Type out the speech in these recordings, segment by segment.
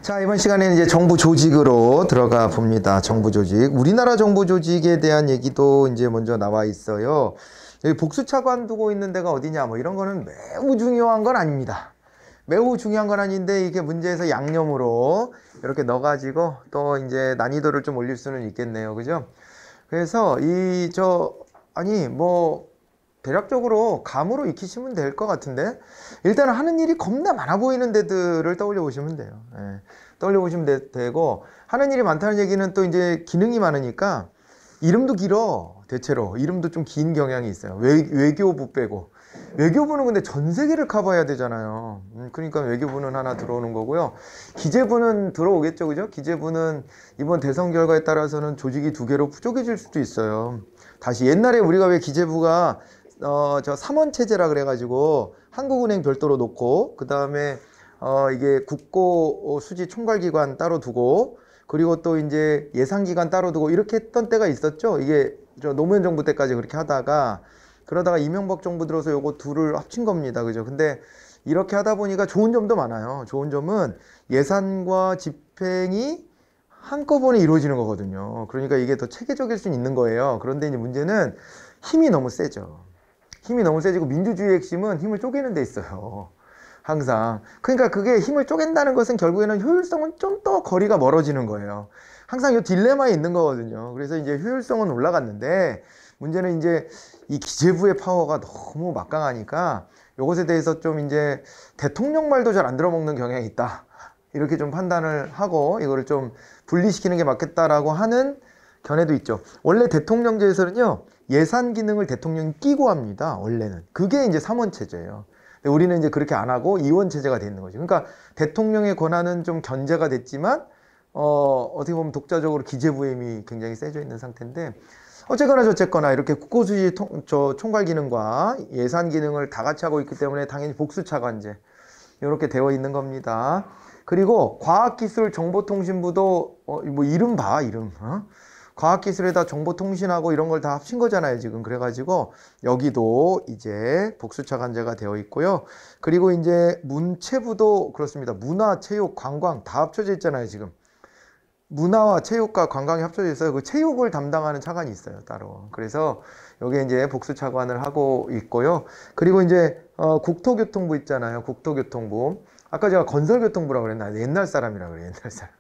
자, 이번 시간에는 이제 정부 조직으로 들어가 봅니다. 정부 조직. 우리나라 정부 조직에 대한 얘기도 이제 먼저 나와 있어요. 여기 복수차관 두고 있는 데가 어디냐, 뭐 이런 거는 매우 중요한 건 아닙니다. 매우 중요한 건 아닌데, 이게 문제에서 양념으로 이렇게 넣어가지고 또 이제 난이도를 좀 올릴 수는 있겠네요. 그죠? 그래서 대략적으로 감으로 익히시면 될 것 같은데, 일단은 하는 일이 겁나 많아 보이는 데들을 떠올려 보시면 돼요. 예. 떠올려 보시면 되고, 하는 일이 많다는 얘기는 또 이제 기능이 많으니까 이름도 길어. 대체로 이름도 좀 긴 경향이 있어요. 외교부 빼고. 외교부는 근데 전 세계를 커버해야 되잖아요. 그러니까 외교부는 하나 들어오는 거고요. 기재부는 들어오겠죠, 그죠? 기재부는 이번 대선 결과에 따라서는 조직이 두 개로 부족해질 수도 있어요. 다시 옛날에 우리가 왜 기재부가 저 3원 체제라 그래가지고 한국은행 별도로 놓고, 그 다음에 이게 국고 수지 총괄기관 따로 두고, 그리고 또 이제 예산기관 따로 두고 이렇게 했던 때가 있었죠. 이게 저 노무현 정부 때까지 그렇게 하다가, 그러다가 이명박 정부 들어서 요거 둘을 합친 겁니다. 그죠? 근데 이렇게 하다 보니까 좋은 점도 많아요. 좋은 점은 예산과 집행이 한꺼번에 이루어지는 거거든요. 그러니까 이게 더 체계적일 수 있는 거예요. 그런데 이제 문제는 힘이 너무 세죠. 힘이 너무 세지고, 민주주의의 핵심은 힘을 쪼개는 데 있어요. 항상. 그러니까 그게 힘을 쪼갠다는 것은 결국에는 효율성은 좀 더 거리가 멀어지는 거예요. 항상 이 딜레마에 있는 거거든요. 그래서 이제 효율성은 올라갔는데, 문제는 이제 이 기재부의 파워가 너무 막강하니까 이것에 대해서 좀 이제 대통령 말도 잘 안 들어먹는 경향이 있다. 이렇게 좀 판단을 하고 이거를 좀 분리시키는 게 맞겠다라고 하는 견해도 있죠. 원래 대통령제에서는요, 예산 기능을 대통령이 끼고 합니다. 원래는. 그게 이제 3원 체제예요. 근데 우리는 이제 그렇게 안 하고 2원 체제가 돼 있는 거죠. 그러니까 대통령의 권한은 좀 견제가 됐지만, 어떻게 보면 독자적으로 기재부의 힘이 굉장히 세져 있는 상태인데, 어쨌거나 저쨌거나 이렇게 국고수지 총괄 기능과 예산 기능을 다 같이 하고 있기 때문에 당연히 복수차관제 이렇게 되어 있는 겁니다. 그리고 과학기술정보통신부도 뭐 이름 봐, 이름. 과학기술에다 정보통신하고 이런 걸 다 합친 거잖아요, 지금. 그래가지고 여기도 이제 복수차관제가 되어 있고요. 그리고 이제 문체부도 그렇습니다. 문화, 체육, 관광 다 합쳐져 있잖아요, 지금. 문화와 체육과 관광이 합쳐져 있어요. 그 체육을 담당하는 차관이 있어요, 따로. 그래서 여기에 이제 복수차관을 하고 있고요. 그리고 이제 국토교통부 있잖아요. 국토교통부. 아까 제가 건설교통부라고 그랬나? 옛날 사람이라고 그래요, 옛날 사람.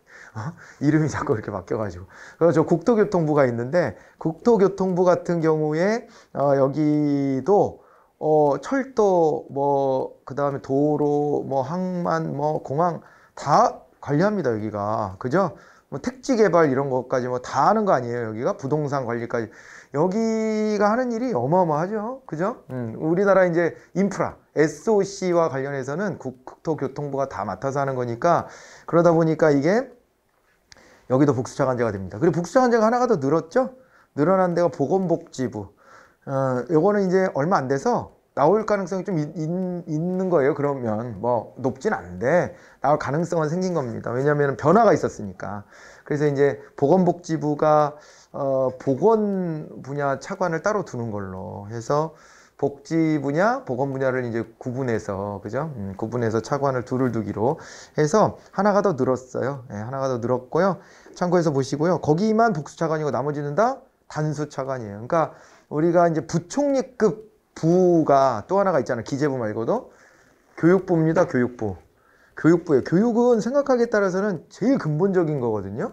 이름이 자꾸 이렇게 바뀌어가지고. 그래서 저 국토교통부가 있는데, 국토교통부 같은 경우에 여기도 철도, 그 다음에 도로, 항만, 공항 다 관리합니다, 여기가. 그죠? 뭐 택지 개발 이런 것까지 다 하는 거 아니에요, 여기가? 부동산 관리까지. 여기가 하는 일이 어마어마하죠. 그죠? 우리나라 이제 인프라, SOC와 관련해서는 국토교통부가 다 맡아서 하는 거니까, 그러다 보니까 이게 여기도 복수차관제가 됩니다. 그리고 복수차관제가 하나가 더 늘었죠? 늘어난 데가 보건복지부. 요거는 이제 얼마 안 돼서 나올 가능성이 좀 있는 거예요. 그러면 높진 않은데 나올 가능성은 생긴 겁니다. 왜냐하면 변화가 있었으니까. 그래서 이제 보건복지부가 보건 분야 차관을 따로 두는 걸로 해서 복지 분야, 보건 분야를 이제 구분해서, 그죠? 구분해서 차관을 둘을 두기로 해서 하나가 더 늘었어요. 네, 하나가 더 늘었고요. 참고해서 보시고요. 거기만 복수차관이고 나머지는 다 단수차관이에요. 그러니까 우리가 이제 부총리급 부가 또 하나가 있잖아요. 기재부 말고도. 교육부입니다. 교육부. 교육부예요. 교육은 생각하기에 따라서는 제일 근본적인 거거든요.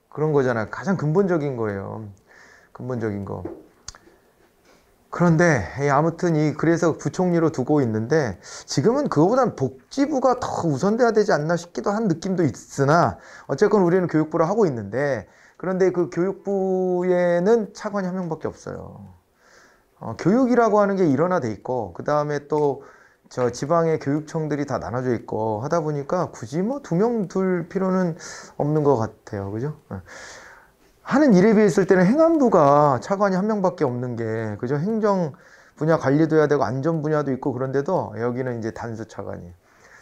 그런 거잖아요. 가장 근본적인 거예요. 근본적인 거. 그런데 아무튼 그래서 부총리로 두고 있는데, 지금은 그거보단 복지부가 더 우선돼야 되지 않나 싶기도 한 느낌도 있으나, 어쨌건 우리는 교육부를 하고 있는데, 그런데 그 교육부에는 차관이 한 명밖에 없어요. 교육이라고 하는 게 일원화돼 있고, 그 다음에 또 저 지방의 교육청들이 다 나눠져 있고 하다 보니까 굳이 2명 둘 필요는 없는 것 같아요. 그죠? 하는 일에 비했을 때는 행안부가 차관이 한 명밖에 없는 게, 그죠? 행정 분야 관리도 해야 되고 안전 분야도 있고, 그런데도 여기는 이제 단수 차관이에요.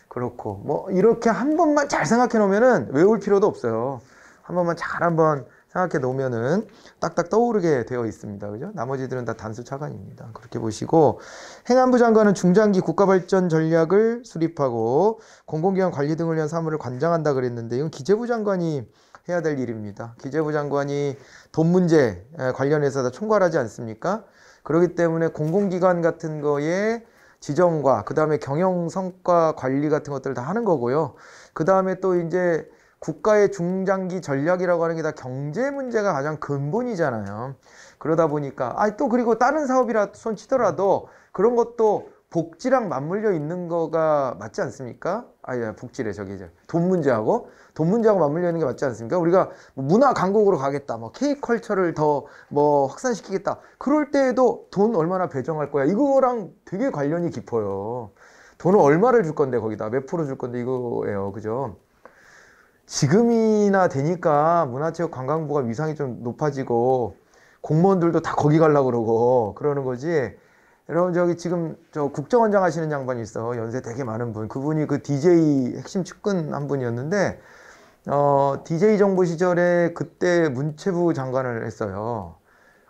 그렇고 이렇게 한 번만 잘 생각해 놓으면은 외울 필요도 없어요. 한 번만 잘 한번 생각해 놓으면은 딱딱 떠오르게 되어 있습니다. 그죠? 나머지들은 다 단수 차관입니다. 그렇게 보시고, 행안부 장관은 중장기 국가발전 전략을 수립하고 공공기관 관리 등을 위한 사무를 관장한다 그랬는데, 이건 기재부 장관이 해야 될 일입니다. 기재부 장관이 돈 문제 관련해서 다 총괄하지 않습니까? 그렇기 때문에 공공기관 같은 거에 지정과 그 다음에 경영 성과 관리 같은 것들을 다 하는 거고요. 그 다음에 또 이제 국가의 중장기 전략이라고 하는 게 다 경제 문제가 가장 근본이잖아요. 그러다 보니까 또 그리고 다른 사업이라 손 치더라도 그런 것도 복지랑 맞물려 있는 거가 맞지 않습니까? 복지래 저기 이제 돈 문제하고 맞물려 있는 게 맞지 않습니까? 우리가 뭐 문화 강국으로 가겠다, 뭐 K컬처를 더 뭐 확산시키겠다. 그럴 때에도 돈 얼마나 배정할 거야? 이거랑 되게 관련이 깊어요. 돈을 얼마를 줄 건데 거기다 몇 프로 줄 건데 이거예요, 그죠? 지금이나 되니까 문화체육관광부가 위상이 좀 높아지고 공무원들도 다 거기 가려고 그러고 그러는 거지. 여러분 저기 지금 저 국정원장 하시는 양반이 있어. 연세 되게 많은 분. 그분이 그 DJ 핵심 측근 한 분이었는데 DJ 정부 시절에 그때 문체부 장관을 했어요.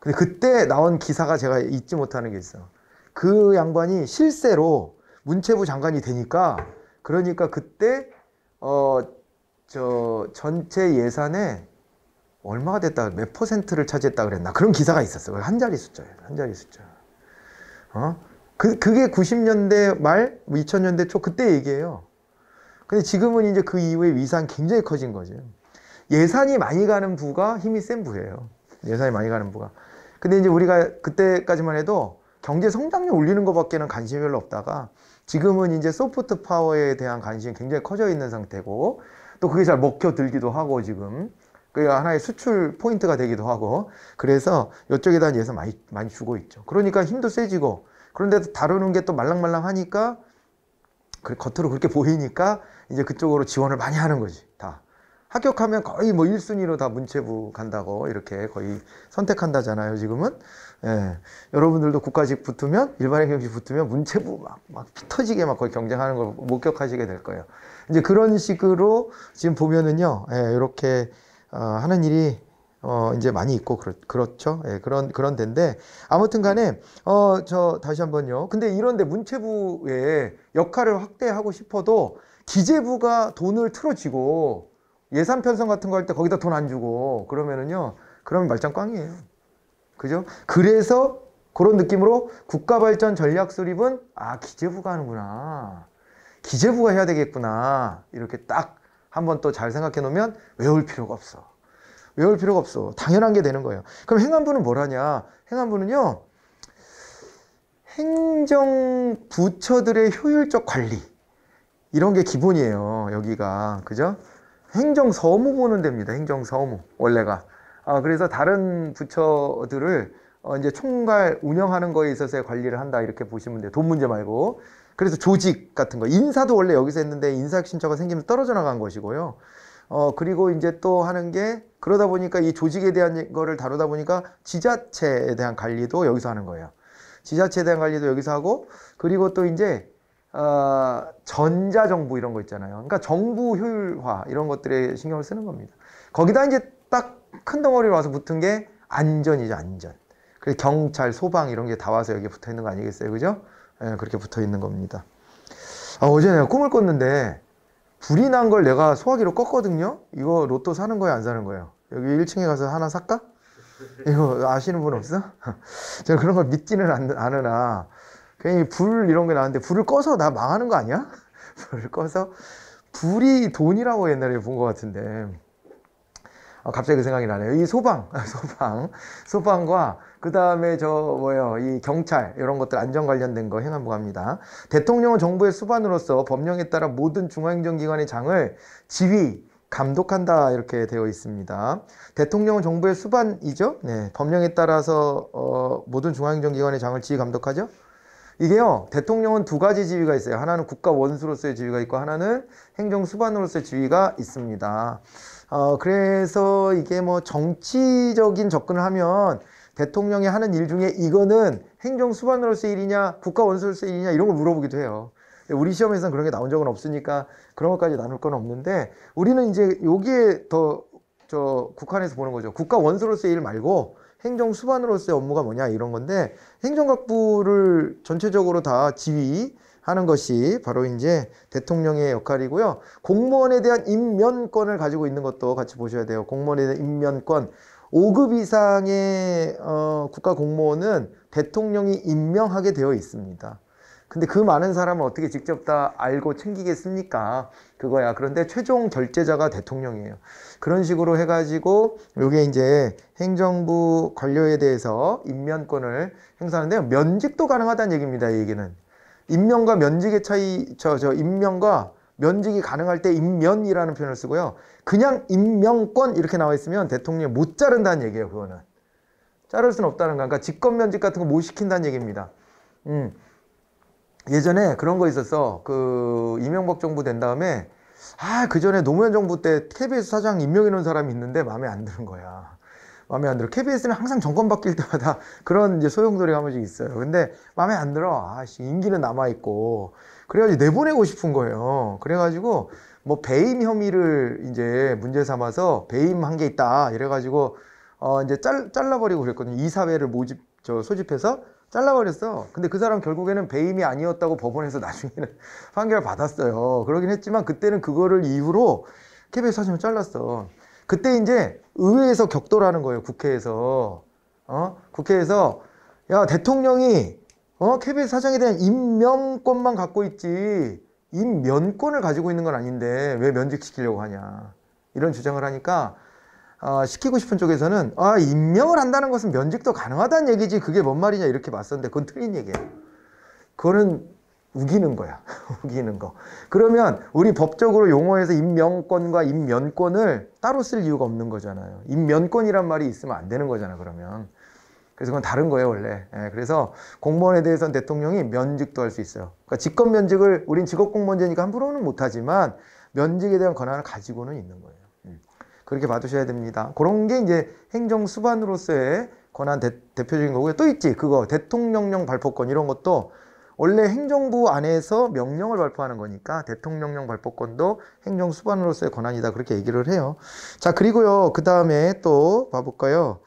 근데 그때 나온 기사가 제가 잊지 못하는 게 있어. 그 양반이 실세로 문체부 장관이 되니까 그러니까 그때 저 전체 예산에 얼마가 됐다, 몇 퍼센트를 차지했다 그랬나 그런 기사가 있었어요. 한 자리 숫자예요. 한 자리 숫자. 그게 90년대 말, 2000년대 초 그때 얘기예요. 근데 지금은 이제 그 이후에 위상이 굉장히 커진 거죠. 예산이 많이 가는 부가 힘이 센 부예요. 예산이 많이 가는 부가. 근데 이제 우리가 그때까지만 해도 경제 성장률 올리는 것밖에는 관심이 별로 없다가 지금은 이제 소프트 파워에 대한 관심이 굉장히 커져 있는 상태고 또 그게 잘 먹혀들기도 하고 지금 그게 하나의 수출 포인트가 되기도 하고 그래서 이쪽에 대한 예산 많이 주고 있죠. 그러니까 힘도 세지고 그런데도 다루는 게 또 말랑말랑 하니까 겉으로 그렇게 보이니까 이제 그쪽으로 지원을 많이 하는 거지. 다 합격하면 거의 뭐 1순위로 다 문체부 간다고 이렇게 거의 선택한다잖아요 지금은. 예. 여러분들도 국가직 붙으면 일반행정직 붙으면 문체부 막 피 터지게 막 거의 경쟁하는 걸 목격하시게 될 거예요. 이제 그런 식으로 지금 보면은요, 예, 이렇게 하는 일이 이제 많이 있고 그렇죠. 예, 그런 데인데 아무튼 간에 저 다시 한번요. 근데 이런데 문체부의 역할을 확대하고 싶어도 기재부가 돈을 틀어쥐고 예산 편성 같은 거 할 때 거기다 돈 안 주고 그러면은요, 그러면 말짱 꽝이에요. 그죠? 그래서 그런 느낌으로 국가발전 전략 수립은 기재부가 하는구나. 기재부가 해야 되겠구나. 이렇게 딱 한번 또 잘 생각해 놓으면 외울 필요가 없어. 외울 필요가 없어. 당연한 게 되는 거예요. 그럼 행안부는 뭘 하냐? 행안부는요, 행정부처들의 효율적 관리. 이런 게 기본이에요. 여기가. 그죠? 행정서무 보는 데입니다. 행정서무. 원래가. 그래서 다른 부처들을 이제 총괄 운영하는 거에 있어서의 관리를 한다. 이렇게 보시면 돼요. 돈 문제 말고. 그래서 조직 같은 거. 인사도 원래 여기서 했는데 인사혁신처가 생기면 떨어져 나간 것이고요. 그리고 이제 또 하는 게 그러다 보니까 이 조직에 대한 거를 다루다 보니까 지자체에 대한 관리도 여기서 하는 거예요. 지자체에 대한 관리도 여기서 하고 그리고 또 이제 전자정부 이런 거 있잖아요. 그러니까 정부 효율화 이런 것들에 신경을 쓰는 겁니다. 거기다 이제 딱 큰 덩어리로 와서 붙은 게 안전이죠, 안전. 그래서 경찰, 소방 이런 게 다 와서 여기에 붙어 있는 거 아니겠어요, 그죠? 예, 그렇게 붙어 있는 겁니다. 어제 내가 꿈을 꿨는데 불이 난 걸 내가 소화기로 껐거든요. 이거 로또 사는 거예요, 안 사는 거예요? 여기 1층에 가서 하나 살까? 이거 아시는 분 없어? 제가 그런 걸 믿지는 않으나 괜히 불 이런 게 나왔는데 불을 꺼서 나 망하는 거 아니야? 불을 꺼서 불이 돈이라고 옛날에 본 것 같은데 갑자기 그 생각이 나네요. 이 소방과 그 다음에 이 경찰 이런 것들 안전 관련된 거 행안부가 합니다. 대통령은 정부의 수반으로서 법령에 따라 모든 중앙행정기관의 장을 지휘 감독한다 이렇게 되어 있습니다. 대통령은 정부의 수반이죠. 네, 법령에 따라서 모든 중앙행정기관의 장을 지휘 감독하죠. 이게요, 대통령은 두 가지 지위가 있어요. 하나는 국가 원수로서의 지위가 있고 하나는 행정 수반으로서의 지위가 있습니다. 그래서 이게 뭐 정치적인 접근을 하면 대통령이 하는 일 중에 이거는 행정 수반으로서의 일이냐 국가 원수로서의 일이냐 이런 걸 물어보기도 해요. 우리 시험에서는 그런 게 나온 적은 없으니까 그런 것까지 나눌 건 없는데 우리는 이제 여기에 더 국한에서 보는 거죠. 국가 원수로서의 일 말고 행정수반으로서의 업무가 뭐냐 이런 건데, 행정각부를 전체적으로 다 지휘하는 것이 바로 이제 대통령의 역할이고요. 공무원에 대한 임면권을 가지고 있는 것도 같이 보셔야 돼요. 공무원에 대한 임면권. 5급 이상의 국가 공무원은 대통령이 임명하게 되어 있습니다. 근데 그 많은 사람을 어떻게 직접 다 알고 챙기겠습니까? 그거야. 그런데 최종 결재자가 대통령이에요. 그런 식으로 해가지고 요게 이제 행정부 관료에 대해서 임면권을 행사하는데요. 면직도 가능하다는 얘기입니다. 이 얘기는. 임명과 면직의 차이, 임명과 면직이 가능할 때 임면이라는 표현을 쓰고요. 그냥 임명권 이렇게 나와 있으면 대통령이 못 자른다는 얘기예요. 그거는. 자를 수는 없다는 거. 그러니까 직권면직 같은 거 못 시킨다는 얘기입니다. 예전에 그런 거 있었어. 그 이명박 정부 된 다음에 그 전에 노무현 정부 때 KBS 사장 임명해 놓은 사람이 있는데 마음에 안 드는 거야. 마음에 안 들어. KBS는 항상 정권 바뀔 때마다 그런 이제 소용돌이가 한 번씩 있어요. 근데 마음에 안 들어. 임기는 남아 있고. 그래가지고 내보내고 싶은 거예요. 그래가지고 뭐 배임 혐의를 이제 문제 삼아서 배임한 게 있다. 이래가지고 이제 잘라버리고 그랬거든요. 이사회를 소집해서 잘라버렸어. 근데 그 사람 결국에는 배임이 아니었다고 법원에서 나중에는 판결을 받았어요. 그러긴 했지만 그때는 그거를 이유로 KBS 사장을 잘랐어. 그때 이제 의회에서 격돌하는 거예요. 국회에서. 국회에서 야, 대통령이 KBS 사장에 대한 임명권만 갖고 있지 임면권을 가지고 있는 건 아닌데 왜 면직시키려고 하냐. 이런 주장을 하니까 시키고 싶은 쪽에서는 임명을 한다는 것은 면직도 가능하다는 얘기지 그게 뭔 말이냐 이렇게 맞섰는데 그건 틀린 얘기예요. 그거는 우기는 거야. 우기는 거. 그러면 우리 법적으로 용어에서 임명권과 임면권을 따로 쓸 이유가 없는 거잖아요. 임면권이란 말이 있으면 안 되는 거잖아. 그러면. 그래서 그건 다른 거예요 원래. 그래서 공무원에 대해서는 대통령이 면직도 할 수 있어요. 그러니까 직권면직을 우린 직업공무원제니까 함부로는 못하지만 면직에 대한 권한을 가지고는 있는 거예요. 그렇게 봐두셔야 됩니다. 그런 게 이제 행정수반으로서의 권한 대표적인 거고요. 또 있지 그거 대통령령 발포권 이런 것도 원래 행정부 안에서 명령을 발표하는 거니까 대통령령 발포권도 행정수반으로서의 권한이다 그렇게 얘기를 해요. 자 그리고요 그 다음에 또 봐볼까요.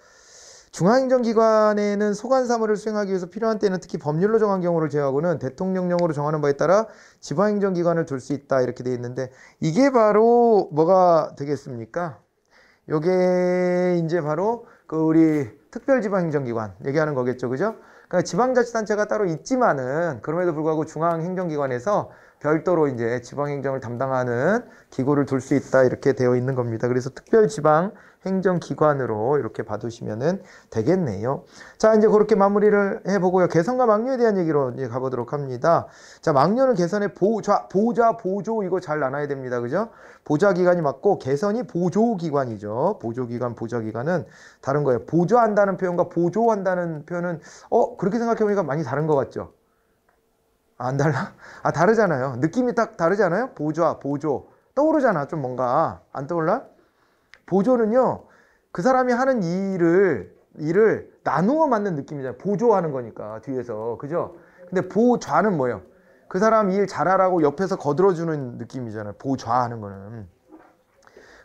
중앙행정기관에는 소관사무를 수행하기 위해서 필요한 때는 특히 법률로 정한 경우를 제외하고는 대통령령으로 정하는 바에 따라 지방행정기관을 둘 수 있다 이렇게 되어 있는데 이게 바로 뭐가 되겠습니까? 요게 이제 바로 그 우리 특별지방행정기관 얘기하는 거겠죠. 그죠? 그러니까 지방자치단체가 따로 있지만은 그럼에도 불구하고 중앙행정기관에서 별도로 이제 지방행정을 담당하는 기구를 둘 수 있다 이렇게 되어 있는 겁니다. 그래서 특별지방행정기관으로 이렇게 봐두시면은 되겠네요. 자 이제 그렇게 마무리를 해보고요. 개선과 망료에 대한 얘기로 이제 가보도록 합니다. 자 망료는 개선의 보조 이거 잘 나눠야 됩니다. 그죠? 보좌기관이 맞고 개선이 보조기관이죠. 보조기관, 보좌기관은 다른 거예요. 보좌한다는 표현과 보조한다는 표현은 그렇게 생각해보니까 많이 다른 것 같죠? 안 달라? 다르잖아요. 느낌이 딱 다르잖아요. 보조 떠오르잖아. 좀 뭔가 안 떠올라? 보조는요 그 사람이 하는 일을 나누어 맡는 느낌이잖아요. 보조하는 거니까 뒤에서. 그죠? 근데 보좌는 뭐예요? 그 사람 일 잘하라고 옆에서 거들어주는 느낌이잖아요. 보좌하는 거는.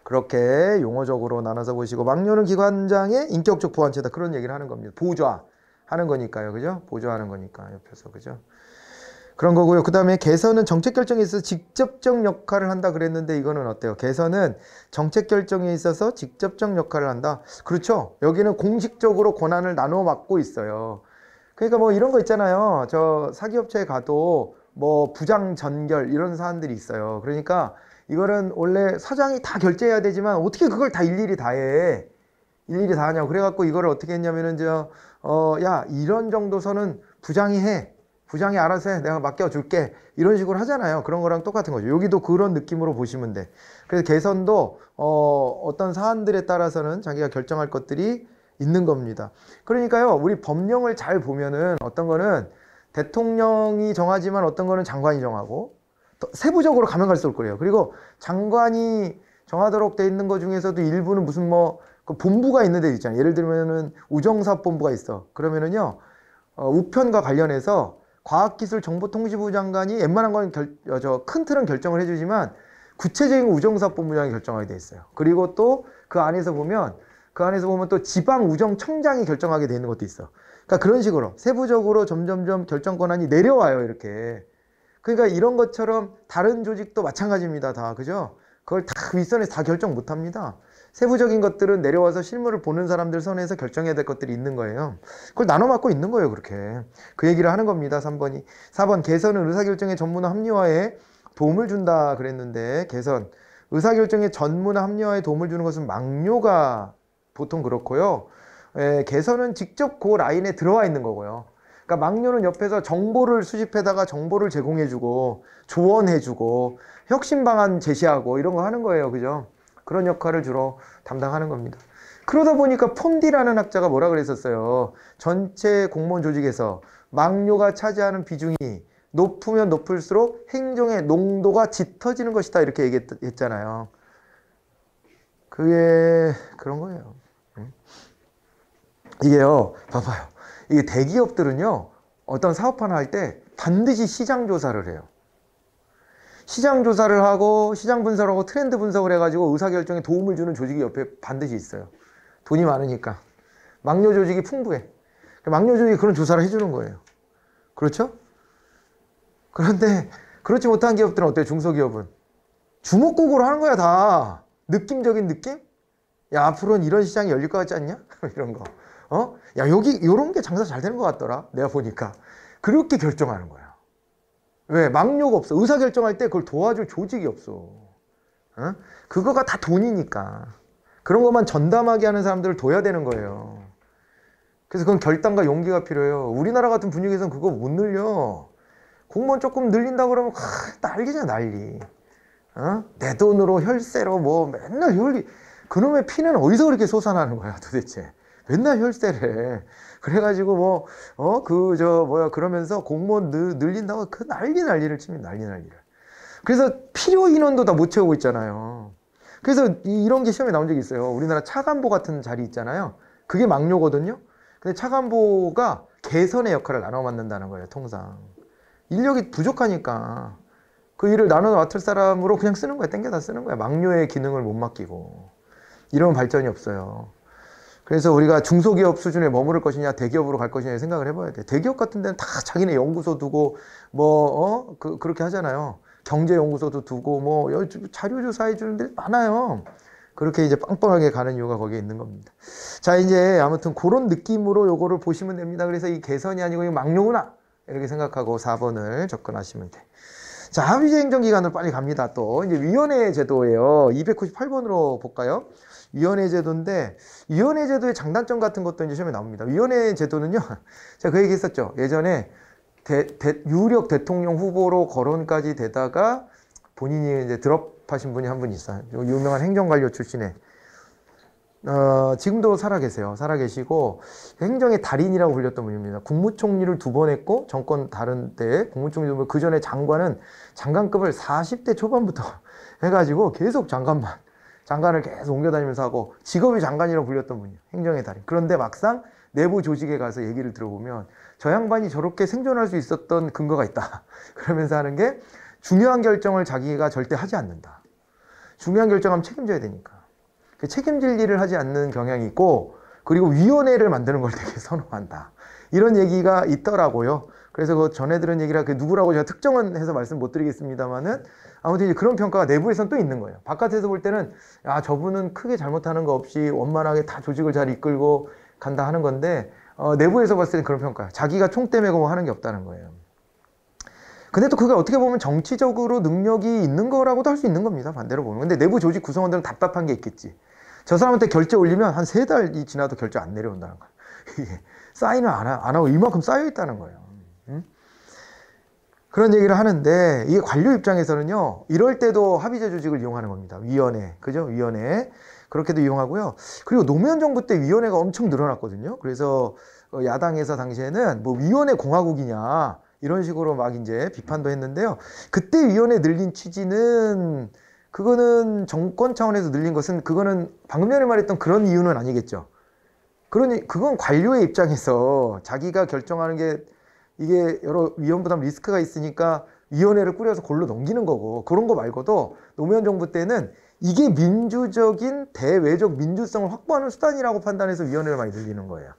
그렇게 용어적으로 나눠서 보시고 망료는 기관장의 인격적 보완체다 그런 얘기를 하는 겁니다. 보좌하는 거니까요. 그죠? 보좌하는 거니까 옆에서. 그죠? 그런 거고요. 그 다음에 개선은 정책 결정에 있어서 직접적 역할을 한다 그랬는데 이거는 어때요? 개선은 정책 결정에 있어서 직접적 역할을 한다. 그렇죠. 여기는 공식적으로 권한을 나눠 맡고 있어요. 그러니까 뭐 이런 거 있잖아요. 저 사기업체에 가도 뭐 부장 전결 이런 사안들이 있어요. 그러니까 이거는 원래 사장이 다 결제해야 되지만 어떻게 그걸 다 일일이 다 해? 일일이 다 하냐고. 그래갖고 이거를 어떻게 했냐면은 야 이런 정도 선은 부장이 해. 부장이 알아서 해. 내가 맡겨줄게. 이런 식으로 하잖아요. 그런 거랑 똑같은 거죠. 여기도 그런 느낌으로 보시면 돼. 그래서 개선도 어떤 사안들에 따라서는 자기가 결정할 것들이 있는 겁니다. 그러니까요. 우리 법령을 잘 보면은 어떤 거는 대통령이 정하지만 어떤 거는 장관이 정하고 세부적으로 가면 갈수록 그래요. 그리고 장관이 정하도록 돼 있는 것 중에서도 일부는 무슨 그 본부가 있는 데 있잖아요. 예를 들면은 우정사업본부가 있어. 그러면은요. 우편과 관련해서 과학기술정보통신부 장관이 웬만한 건 큰 틀은 결정을 해주지만 구체적인 우정사업본부장이 결정하게 돼 있어요. 그리고 또 그 안에서 보면 또 지방우정청장이 결정하게 돼 있는 것도 있어. 그러니까 그런 식으로 세부적으로 점점점 결정 권한이 내려와요, 이렇게. 그러니까 이런 것처럼 다른 조직도 마찬가지입니다, 다. 그죠? 그걸 다 윗선에서 다 결정 못 합니다. 세부적인 것들은 내려와서 실무를 보는 사람들 선에서 결정해야 될 것들이 있는 거예요. 그걸 나눠 맡고 있는 거예요, 그렇게. 그 얘기를 하는 겁니다, 3번이. 4번, 개선은 의사결정의 전문화 합리화에 도움을 준다 그랬는데, 개선. 의사결정의 전문화 합리화에 도움을 주는 것은 막료가 보통 그렇고요. 개선은 직접 그 라인에 들어와 있는 거고요. 그러니까 막료는 옆에서 정보를 수집해다가 정보를 제공해주고, 조언해주고, 혁신 방안 제시하고, 이런 거 하는 거예요, 그죠? 그런 역할을 주로 담당하는 겁니다. 그러다 보니까 폰디라는 학자가 뭐라 그랬었어요. 전체 공무원 조직에서 막료가 차지하는 비중이 높으면 높을수록 행정의 농도가 짙어지는 것이다, 이렇게 얘기했잖아요. 그게 그런 거예요. 이게요, 봐봐요. 이게 대기업들은요, 어떤 사업 하나 할 때 반드시 시장 조사를 해요. 시장 조사를 하고 시장 분석을 하고 트렌드 분석을 해가지고 의사결정에 도움을 주는 조직이 옆에 반드시 있어요. 돈이 많으니까. 막료 조직이 풍부해. 막료 조직이 그런 조사를 해주는 거예요. 그렇죠? 그런데 그렇지 못한 기업들은 어때요? 중소기업은 주먹구구로 하는 거야, 다. 느낌적인 느낌? 야, 앞으로는 이런 시장이 열릴 것 같지 않냐? 이런 거. 야, 여기 요런 게 장사 잘 되는 것 같더라, 내가 보니까. 그렇게 결정하는 거야. 왜? 막료가 없어. 의사결정할 때 그걸 도와줄 조직이 없어. 그거가 다 돈이니까. 그런 것만 전담하게 하는 사람들을 둬야 되는 거예요. 그래서 그건 결단과 용기가 필요해요. 우리나라 같은 분위기에서는 그거 못 늘려. 공무원 조금 늘린다고 그러면 난리잖아, 난리. 내 돈으로 혈세로 뭐 맨날 그놈의 피는 어디서 그렇게 솟아나는 거야, 도대체. 맨날 혈세를 해. 그래가지고 그러면서 공무원 늘린다고 그 난리를 칩니다, 난리를. 그래서 필요 인원도 다 못 채우고 있잖아요. 그래서 이런 게 시험에 나온 적이 있어요. 우리나라 차관보 같은 자리 있잖아요. 그게 막료거든요. 근데 차관보가 개선의 역할을 나눠 맡는다는 거예요, 통상. 인력이 부족하니까 그 일을 나눠 맡을 사람으로 그냥 쓰는 거야, 땡겨다 쓰는 거야. 막료의 기능을 못 맡기고. 이러면 발전이 없어요. 그래서 우리가 중소기업 수준에 머무를 것이냐 대기업으로 갈 것이냐 생각을 해봐야 돼. 대기업 같은 데는 다 자기네 연구소 두고 그렇게 하잖아요. 경제연구소도 두고 자료조사해 주는 데 많아요. 그렇게 이제 빵빵하게 가는 이유가 거기에 있는 겁니다. 자, 이제 아무튼 그런 느낌으로 요거를 보시면 됩니다. 그래서 이 개선이 아니고 이 막료구나, 이렇게 생각하고 4번을 접근하시면 돼. 자, 합의제 행정기관으로 빨리 갑니다. 또 이제 위원회 제도예요. 298번으로 볼까요? 위원회 제도인데, 위원회 제도의 장단점 같은 것도 이제 시험에 나옵니다. 위원회 제도는요, 제가 그 얘기 했었죠. 예전에 유력 대통령 후보로 거론까지 되다가 본인이 이제 드롭하신 분이 한 분 있어요. 유명한 행정관료 출신의. 지금도 살아계세요. 살아계시고, 행정의 달인이라고 불렸던 분입니다. 국무총리를 2번 했고, 정권 다른 때 국무총리 2번, 그 전에 장관급을 40대 초반부터 해가지고 계속 장관을 계속 옮겨다니면서 하고, 직업이 장관이라고 불렸던 분이에요. 행정의 달인. 그런데 막상 내부 조직에 가서 얘기를 들어보면 저 양반이 저렇게 생존할 수 있었던 근거가 있다. 그러면서 하는 게, 중요한 결정을 자기가 절대 하지 않는다. 중요한 결정하면 책임져야 되니까. 책임질 일을 하지 않는 경향이 있고, 그리고 위원회를 만드는 걸 되게 선호한다. 이런 얘기가 있더라고요. 그래서 그 전에 들은 얘기라 그 누구라고 제가 특정은 해서 말씀 못 드리겠습니다만은, 아무튼 이제 그런 평가가 내부에서는 또 있는 거예요. 바깥에서 볼 때는 저분은 크게 잘못하는 거 없이 원만하게 다 조직을 잘 이끌고 간다 하는 건데, 내부에서 봤을 때는 그런 평가예요. 자기가 총대 메고 하는 게 없다는 거예요. 근데 또 그게 어떻게 보면 정치적으로 능력이 있는 거라고도 할 수 있는 겁니다, 반대로 보면. 근데 내부 조직 구성원들은 답답한 게 있겠지. 저 사람한테 결제 올리면 한 3달이 지나도 결제 안 내려온다는 거야. 이게 사인을 안 하고 이만큼 쌓여 있다는 거예요. 그런 얘기를 하는데, 이게 관료 입장에서는요, 이럴 때도 합의제 조직을 이용하는 겁니다. 위원회, 그죠? 위원회. 그렇게도 이용하고요. 그리고 노무현 정부 때 위원회가 엄청 늘어났거든요. 그래서 야당에서 당시에는 뭐 위원회 공화국이냐, 이런 식으로 막 이제 비판도 했는데요. 그때 위원회 늘린 취지는, 그거는 정권 차원에서 늘린 것은, 그거는 방금 전에 말했던 그런 이유는 아니겠죠. 그건 관료의 입장에서 자기가 결정하는 게 이게 여러 위험 부담 리스크가 있으니까 위원회를 꾸려서 골로 넘기는 거고, 그런 거 말고도 노무현 정부 때는 이게 민주적인 대외적 민주성을 확보하는 수단이라고 판단해서 위원회를 많이 늘리는 거예요.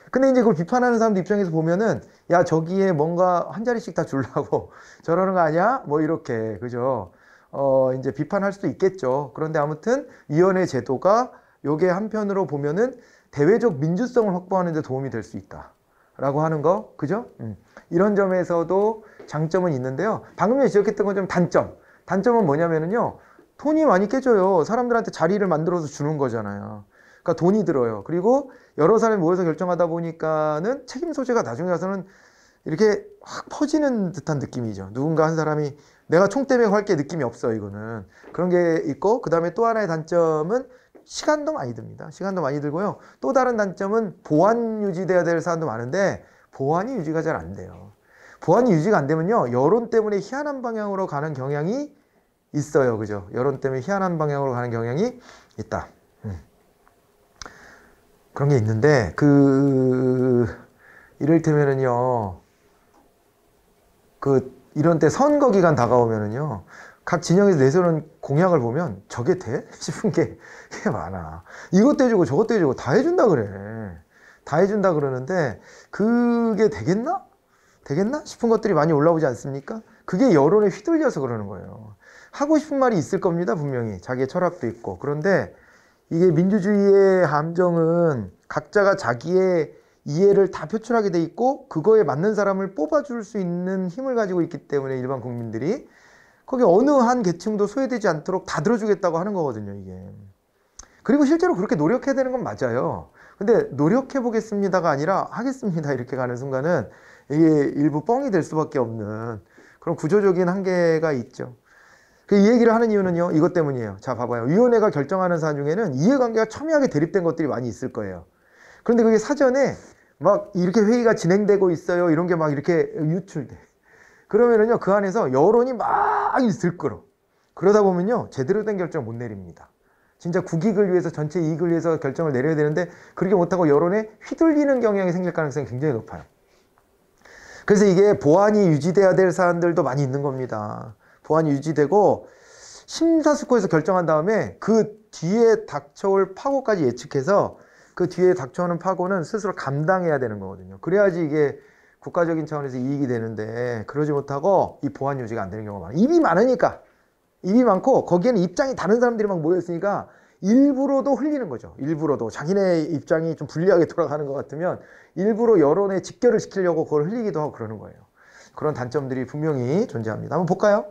근데 이제 그걸 비판하는 사람들 입장에서 보면은, 야, 저기에 뭔가 한 자리씩 다 주려고 저러는 거 아니야? 뭐 이렇게, 그죠? 이제 비판할 수도 있겠죠. 그런데 아무튼 위원회 제도가 요게 한편으로 보면은 대외적 민주성을 확보하는 데 도움이 될 수 있다 라고 하는 거, 그죠? 이런 점에서도 장점은 있는데요. 방금 전에 지적했던 것처럼 단점은 뭐냐면은요, 돈이 많이 깨져요. 사람들한테 자리를 만들어서 주는 거잖아요. 그러니까 돈이 들어요. 그리고 여러 사람이 모여서 결정하다 보니까는 책임 소재가 나중에 가서는 이렇게 확 퍼지는 듯한 느낌이죠. 누군가 한 사람이 내가 총대맥 할게 느낌이 없어, 이거는. 그런 게 있고, 그 다음에 또 하나의 단점은 시간도 많이 듭니다. 시간도 많이 들고요. 또 다른 단점은 보안 유지돼야 될 사안도 많은데 보안이 유지가 잘 안 돼요. 보안이 유지가 안 되면요, 여론 때문에 희한한 방향으로 가는 경향이 있어요. 그죠? 여론 때문에 희한한 방향으로 가는 경향이 있다. 그런 게 있는데, 이를테면은요, 이런 때 선거 기간 다가오면은요, 각 진영에서 내세우는 공약을 보면 저게 돼? 싶은 게 많아. 이것도 해주고 저것도 해주고 다 해준다 그래. 다 해준다 그러는데 그게 되겠나? 되겠나? 싶은 것들이 많이 올라오지 않습니까? 그게 여론에 휘둘려서 그러는 거예요. 하고 싶은 말이 있을 겁니다, 분명히. 자기의 철학도 있고. 그런데 이게 민주주의의 함정은 각자가 자기의 이해를 다 표출하게 돼 있고 그거에 맞는 사람을 뽑아줄 수 있는 힘을 가지고 있기 때문에 일반 국민들이 거기 어느 한 계층도 소외되지 않도록 다 들어주겠다고 하는 거거든요, 이게. 그리고 실제로 그렇게 노력해야 되는 건 맞아요. 근데 노력해 보겠습니다가 아니라 하겠습니다 이렇게 가는 순간은 이게 일부 뻥이 될 수밖에 없는 그런 구조적인 한계가 있죠. 이 얘기를 하는 이유는요, 이것 때문이에요. 자, 봐봐요. 위원회가 결정하는 사안 중에는 이해관계가 첨예하게 대립된 것들이 많이 있을 거예요. 그런데 그게 사전에 막 이렇게 회의가 진행되고 있어요, 이런 게 막 이렇게 유출돼. 그러면은요, 그 안에서 여론이 막 들끓어. 그러다 보면요, 제대로 된 결정을 못 내립니다. 진짜 국익을 위해서, 전체 이익을 위해서 결정을 내려야 되는데 그렇게 못하고 여론에 휘둘리는 경향이 생길 가능성이 굉장히 높아요. 그래서 이게 보안이 유지돼야 될 사안들도 많이 있는 겁니다. 보안이 유지되고 심사숙고해서 결정한 다음에 그 뒤에 닥쳐올 파고까지 예측해서 그 뒤에 닥쳐오는 파고는 스스로 감당해야 되는 거거든요. 그래야지 이게 국가적인 차원에서 이익이 되는데 그러지 못하고 이 보안 유지가 안 되는 경우가 많아요. 입이 많으니까. 입이 많고 거기에는 입장이 다른 사람들이 막 모여있으니까 일부러도 흘리는 거죠. 일부러도 자기네 입장이 좀 불리하게 돌아가는 것 같으면 일부러 여론에 직결을 시키려고 그걸 흘리기도 하고 그러는 거예요. 그런 단점들이 분명히 존재합니다. 한번 볼까요?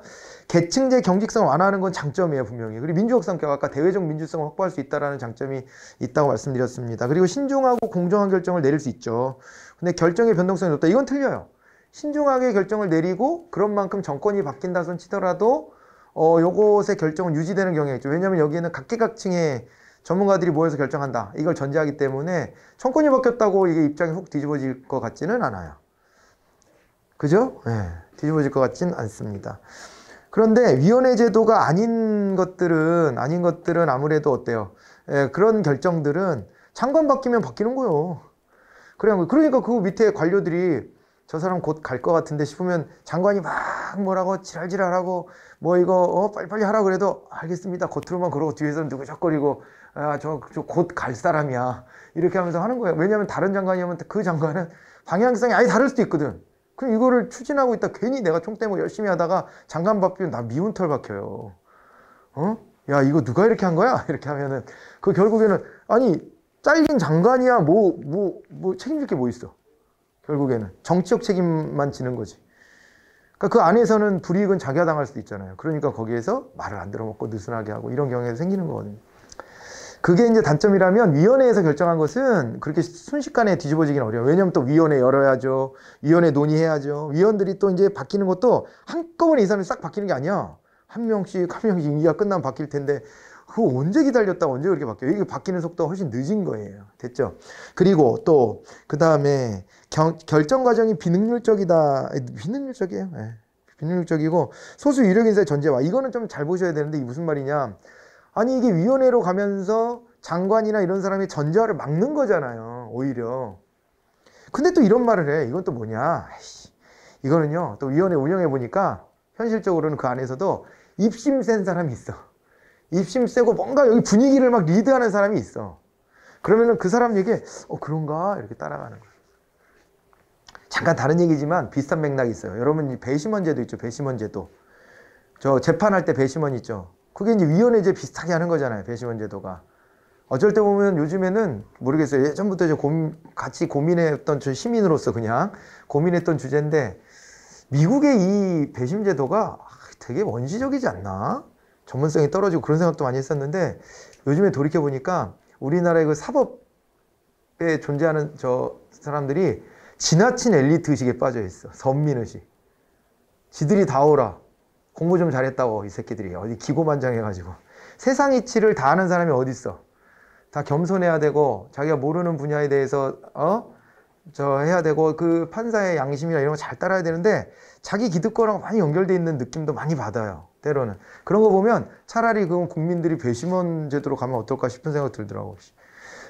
계층제 경직성을 완화하는 건 장점이에요, 분명히. 그리고 민주적 성격, 아까 대외적 민주성을 확보할 수 있다는 장점이 있다고 말씀드렸습니다. 그리고 신중하고 공정한 결정을 내릴 수 있죠. 근데 결정의 변동성이 높다. 이건 틀려요. 신중하게 결정을 내리고 그런 만큼 정권이 바뀐다 손 치더라도 요것의 결정은 유지되는 경향이 있죠. 왜냐하면 여기에는 각계각층의 전문가들이 모여서 결정한다. 이걸 전제하기 때문에 정권이 바뀌었다고 이게 입장이 훅 뒤집어질 것 같지는 않아요. 그죠? 네, 뒤집어질 것 같진 않습니다. 그런데 위원회 제도가 아닌 것들은 아무래도 어때요? 예, 그런 결정들은 장관 바뀌면 바뀌는 거예요. 그러니까 그 밑에 관료들이 저 사람 곧 갈 것 같은데 싶으면 장관이 막 뭐라고 지랄지랄하고 뭐 이거 빨리빨리 하라고 그래도 알겠습니다. 겉으로만 그러고 뒤에서는 누구적거리고 저 곧 갈 사람이야. 이렇게 하면서 하는 거예요. 왜냐하면 다른 장관이면 그 장관은 방향성이 아예 다를 수도 있거든. 그럼 이거를 추진하고 있다 괜히 내가 총대고 열심히 하다가 장관 바뀌면 나 미운 털 박혀요. 야, 이거 누가 이렇게 한 거야? 이렇게 하면은 그 결국에는 아니 잘린 장관이야 뭐 책임질 게 뭐 있어. 결국에는 정치적 책임만 지는 거지. 그러니까 그 안에서는 불이익은 자기가 당할 수도 있잖아요. 그러니까 거기에서 말을 안 들어먹고 느슨하게 하고 이런 경우가 생기는 거거든요. 그게 이제 단점이라면 위원회에서 결정한 것은 그렇게 순식간에 뒤집어지기는 어려워요. 왜냐하면 또 위원회 열어야죠. 위원회 논의해야죠. 위원들이 또 이제 바뀌는 것도 한꺼번에 이 사람이 싹 바뀌는 게 아니야. 한 명씩 임기가 끝나면 바뀔 텐데 그거 언제 기다렸다 언제 그렇게 바뀌어요? 이게 바뀌는 속도가 훨씬 늦은 거예요. 됐죠? 그리고 또 그 다음에 결정 과정이 비능률적이다. 비능률적이에요. 네. 비능률적이고 소수 유력 인사의 전제와 이거는 좀 잘 보셔야 되는데 이게 무슨 말이냐? 아니 이게 위원회로 가면서 장관이나 이런 사람이 전제화를 막는 거잖아요. 오히려. 근데 또 이런 말을 해. 이건 또 뭐냐? 이거는요, 또 위원회 운영해 보니까 현실적으로는 그 안에서도 입심 센 사람이 있어. 입심 세고 뭔가 여기 분위기를 막 리드하는 사람이 있어. 그러면은 그 사람 얘기에 그런가? 이렇게 따라가는 거예요. 잠깐 다른 얘기지만 비슷한 맥락이 있어요. 여러분 이 배심원제도 있죠. 배심원제도. 저 재판할 때 배심원 있죠. 그게 이제 위원회제 비슷하게 하는 거잖아요. 배심원제도가. 어쩔 때 보면 요즘에는 모르겠어요. 예전부터 같이 고민했던 저 시민으로서 그냥 고민했던 주제인데 미국의 이 배심제도가 되게 원시적이지 않나? 전문성이 떨어지고 그런 생각도 많이 했었는데 요즘에 돌이켜보니까 우리나라의 그 사법에 존재하는 저 사람들이 지나친 엘리트 의식에 빠져 있어. 선민의식. 지들이 다 오라. 공부 좀 잘했다고 이 새끼들이 어디 기고만장해가지고 세상 이치를 다 아는 사람이 어디 있어? 다 겸손해야 되고 자기가 모르는 분야에 대해서 해야 되고 그 판사의 양심이나 이런 거 잘 따라야 되는데 자기 기득권하고 많이 연결돼 있는 느낌도 많이 받아요. 때로는 그런 거 보면 차라리 그럼 국민들이 배심원 제도로 가면 어떨까 싶은 생각 들더라고.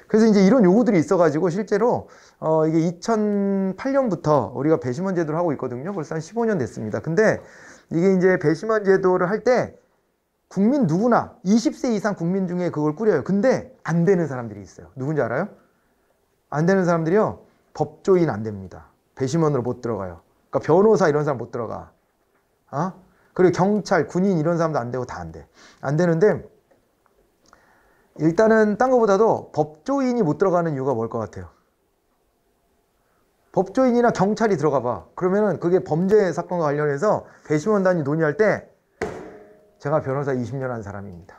그래서 이제 이런 요구들이 있어가지고 실제로 이게 2008년부터 우리가 배심원 제도를 하고 있거든요. 벌써 한 15년 됐습니다. 근데 이게 이제 배심원 제도를 할 때 국민 누구나 20세 이상 국민 중에 그걸 꾸려요. 근데 안 되는 사람들이 있어요. 누군지 알아요? 안 되는 사람들이요. 법조인 안 됩니다. 배심원으로 못 들어가요. 그러니까 변호사 이런 사람 못 들어가. 그리고 경찰, 군인 이런 사람도 안 되고 다 안 돼. 안 되는데 일단은 딴 거보다도 법조인이 못 들어가는 이유가 뭘 것 같아요? 법조인이나 경찰이 들어가 봐. 그러면은 그게 범죄 사건과 관련해서 배심원단이 논의할 때 제가 변호사 20년 한 사람입니다.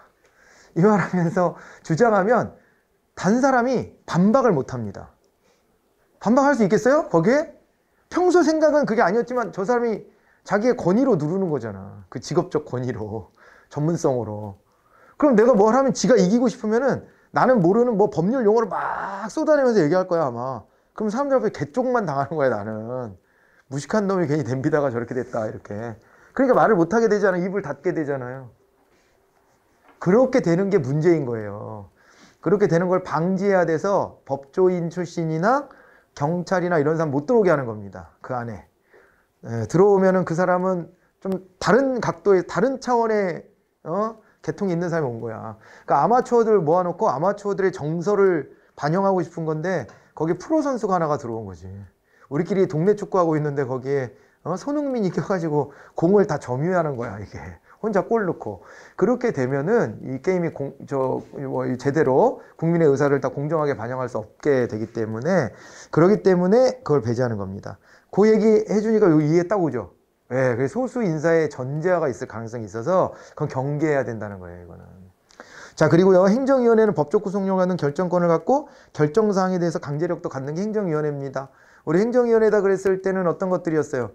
이 말하면서 주장하면 단 사람이 반박을 못 합니다. 반박할 수 있겠어요? 거기에? 평소 생각은 그게 아니었지만 저 사람이 자기의 권위로 누르는 거잖아. 그 직업적 권위로, 전문성으로. 그럼 내가 뭘 하면 지가 이기고 싶으면은 나는 모르는 뭐 법률 용어를 막 쏟아내면서 얘기할 거야, 아마. 그럼 사람들 앞에 개쪽만 당하는 거야, 나는. 무식한 놈이 괜히 댐비다가 저렇게 됐다, 이렇게. 그러니까 말을 못하게 되잖아요. 입을 닫게 되잖아요. 그렇게 되는 게 문제인 거예요. 그렇게 되는 걸 방지해야 돼서 법조인 출신이나 경찰이나 이런 사람 못 들어오게 하는 겁니다. 그 안에. 들어오면은 그 사람은 좀 다른 각도의, 다른 차원의, 계통이 있는 사람이 온 거야. 그러니까 아마추어들 모아놓고 아마추어들의 정서를 반영하고 싶은 건데 거기에 프로 선수가 하나가 들어온 거지. 우리끼리 동네 축구하고 있는데 거기에 손흥민이 껴가지고 공을 다 점유하는 거야, 이게. 혼자 골 넣고. 그렇게 되면은 이 게임이 제대로 국민의 의사를 다 공정하게 반영할 수 없게 되기 때문에, 그러기 때문에 그걸 배제하는 겁니다. 그 얘기 해주니까 여기 이해했다고 그죠? 예, 그 소수 인사의 전제화가 있을 가능성이 있어서 그건 경계해야 된다는 거예요, 이거는. 자, 그리고요, 행정위원회는 법적 구속력을 갖는 결정권을 갖고 결정사항에 대해서 강제력도 갖는 게 행정위원회입니다. 우리 행정위원회다 그랬을 때는 어떤 것들이었어요?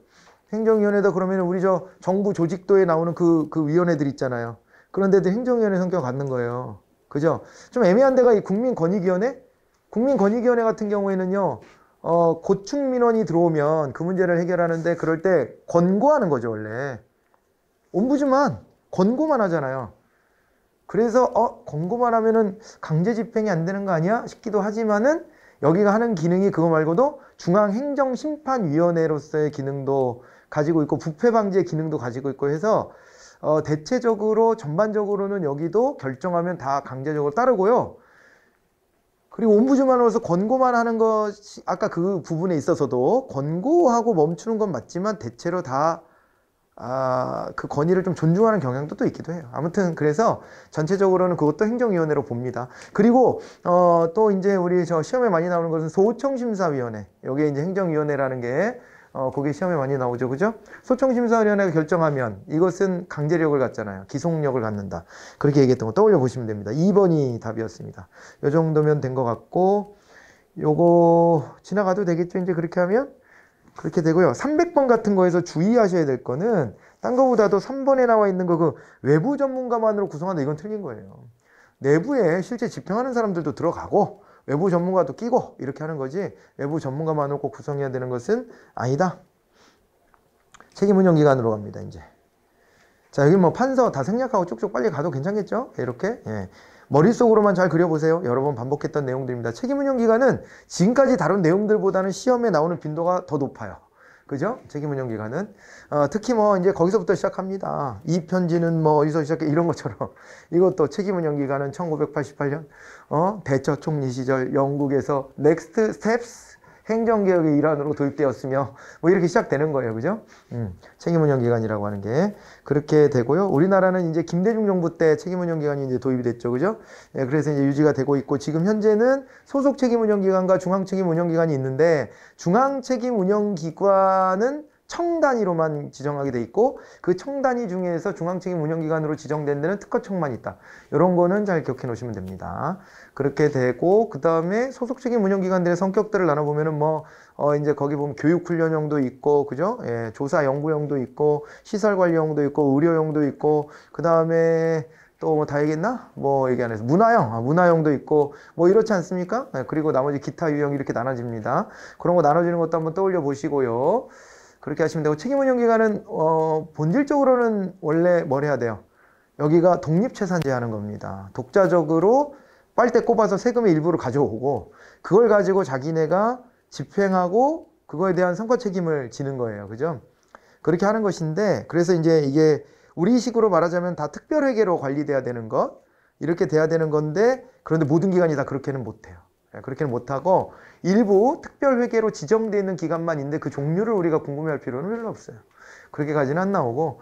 행정위원회다 그러면 우리 저 정부 조직도에 나오는 그 위원회들 있잖아요. 그런데도 행정위원회 성격을 갖는 거예요. 그죠? 좀 애매한 데가 이 국민권익위원회? 국민권익위원회 같은 경우에는요, 고충 민원이 들어오면 그 문제를 해결하는데 그럴 때 권고하는 거죠, 원래. 옴부즈만, 권고만 하잖아요. 그래서, 권고만 하면은 강제 집행이 안 되는 거 아니야? 싶기도 하지만은 여기가 하는 기능이 그거 말고도 중앙행정심판위원회로서의 기능도 가지고 있고 부패 방지의 기능도 가지고 있고 해서 대체적으로 전반적으로는 여기도 결정하면 다 강제적으로 따르고요. 그리고 옴부즈만으로서 권고만 하는 것이 아까 그 부분에 있어서도 권고하고 멈추는 건 맞지만 대체로 다 그 권위를 좀 존중하는 경향도 또 있기도 해요. 아무튼 그래서 전체적으로는 그것도 행정위원회로 봅니다. 그리고 또 이제 우리 저 시험에 많이 나오는 것은 소청심사위원회. 여기에 이제 행정위원회라는 게 거기 시험에 많이 나오죠, 그죠? 소청심사위원회가 결정하면 이것은 강제력을 갖잖아요. 기속력을 갖는다. 그렇게 얘기했던 거 떠올려 보시면 됩니다. 2번이 답이었습니다. 이 정도면 된 것 같고, 요거 지나가도 되겠죠? 이제 그렇게 하면. 그렇게 되고요. 300번 같은 거에서 주의하셔야 될 거는 딴 거보다도 3번에 나와 있는 거 그 외부 전문가만으로 구성한다. 이건 틀린 거예요. 내부에 실제 집행하는 사람들도 들어가고 외부 전문가도 끼고 이렇게 하는 거지 외부 전문가만으로 꼭 구성해야 되는 것은 아니다. 책임운영기관으로 갑니다. 이제. 자, 여기 뭐 판서 다 생략하고 쭉쭉 빨리 가도 괜찮겠죠? 이렇게. 예. 머릿속으로만 잘 그려보세요. 여러 번 반복했던 내용들입니다. 책임운영기관은 지금까지 다룬 내용들보다는 시험에 나오는 빈도가 더 높아요. 그죠? 책임운영기관은. 특히 뭐 이제 거기서부터 시작합니다. 이 편지는 뭐 어디서 시작해? 이런 것처럼. 이것도 책임운영기관은 1988년, 대처 총리 시절 영국에서 넥스트 스텝스 행정개혁의 일환으로 도입되었으며, 뭐 이렇게 시작되는 거예요. 그죠? 책임운영기관이라고 하는 게. 그렇게 되고요. 우리나라는 이제 김대중 정부 때 책임운영기관이 이제 도입이 됐죠. 그죠? 예, 그래서 이제 유지가 되고 있고, 지금 현재는 소속 책임운영기관과 중앙책임운영기관이 있는데, 중앙책임운영기관은 청 단위로만 지정하게 돼 있고, 그 청 단위 중에서 중앙책임운영기관으로 지정된 데는 특허청만 있다. 이런 거는 잘 기억해 놓으시면 됩니다. 그렇게 되고, 그 다음에 소속 책임운영기관들의 성격들을 나눠보면은 이제 거기 보면 교육훈련용도 있고, 그죠? 예, 조사연구용도 있고, 시설관리용도 있고, 의료용도 있고, 그 다음에 또 뭐 다 얘기했나? 뭐 얘기 안 해서 문화용도 있고, 뭐 이렇지 않습니까? 예, 그리고 나머지 기타 유형 이렇게 나눠집니다. 그런 거 나눠지는 것도 한번 떠올려 보시고요. 그렇게 하시면 되고, 책임운영기관은 본질적으로는 원래 뭘 해야 돼요? 여기가 독립채산제하는 겁니다. 독자적으로 빨대 꼽아서 세금의 일부를 가져오고, 그걸 가지고 자기네가 집행하고 그거에 대한 성과 책임을 지는 거예요. 그죠? 그렇게 하는 것인데, 그래서 이제 이게 우리식으로 말하자면 다 특별회계로 관리돼야 되는 것, 이렇게 돼야 되는 건데, 그런데 모든 기관이 다 그렇게는 못해요. 그렇게는 못하고, 일부 특별회계로 지정되어 있는 기관만 있는데 그 종류를 우리가 궁금해할 필요는 별로 없어요. 그렇게까지는 안 나오고,